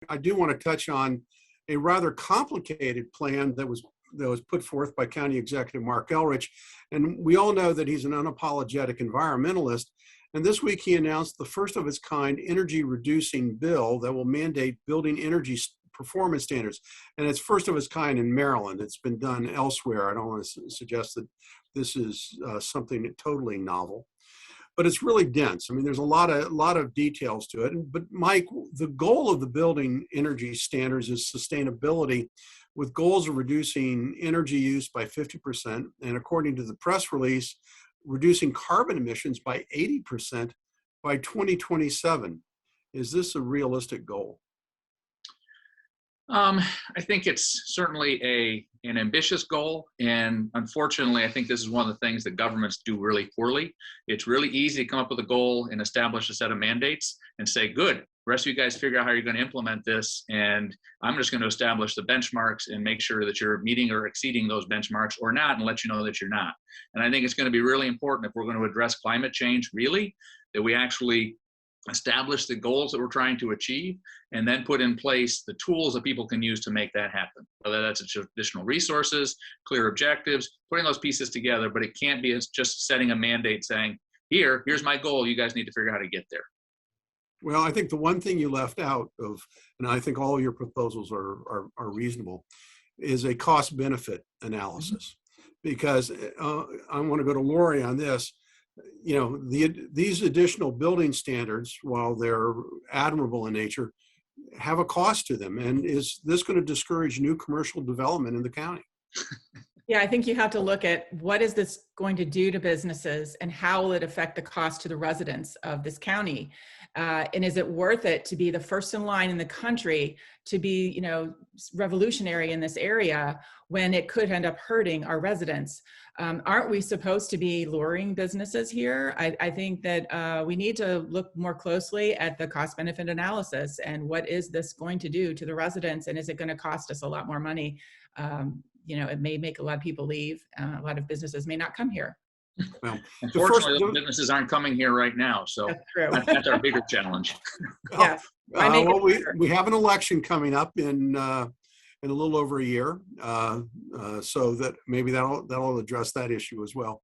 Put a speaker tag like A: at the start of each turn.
A: I do want to touch on a rather complicated plan that was put forth by County Executive Marc Elrich. And we all know that he's an unapologetic environmentalist. And this week he announced the first of its kind energy reducing bill that will mandate building energy performance standards. And it's first of its kind in Maryland. It's been done elsewhere. I don't want to suggest that this is something totally novel, but it's really dense. I mean, there's a lot of details to it. But Mike, the goal of the building energy standards is sustainability, with goals of reducing energy use by 50%, and according to the press release, reducing carbon emissions by 80% by 2027. Is this a realistic goal?
B: I think it's certainly an ambitious goal, and unfortunately, I think this is one of the things that governments do really poorly. It's really easy to come up with a goal and establish a set of mandates and say, good, the rest of you guys figure out how you're going to implement this, and I'm just going to establish the benchmarks and make sure that you're meeting or exceeding those benchmarks or not, and let you know that you're not. And I think it's going to be really important, if we're going to address climate change really, that we actually establish the goals that we're trying to achieve, and then put in place the tools that people can use to make that happen. Whether that's additional resources, clear objectives, putting those pieces together, but it can't be just setting a mandate saying, here's my goal, you guys need to figure out how to get there.
A: Well, I think the one thing you left out of, and I think all of your proposals are reasonable, is a cost-benefit analysis. Because I want to go to Laurie on this. You know, these additional building standards, while they're admirable in nature, have a cost to them. And is this going to discourage new commercial development in the county?
C: Yeah, I think you have to look at what is this going to do to businesses and how will it affect the cost to the residents of this county? And is it worth it to be the first in line in the country to be, you know, revolutionary in this area when it could end up hurting our residents? Aren't we supposed to be luring businesses here? I think that we need to look more closely at the cost benefit analysis and what is this going to do to the residents, and is it going to cost us a lot more money? You know, it may make a lot of people leave. A lot of businesses may not come here.
B: Well, unfortunately, those businesses aren't coming here right now, so
C: that's true.
B: That's our bigger challenge.
C: Yeah.
A: Well, we have an election coming up in a little over a year, so that maybe that'll address that issue as well.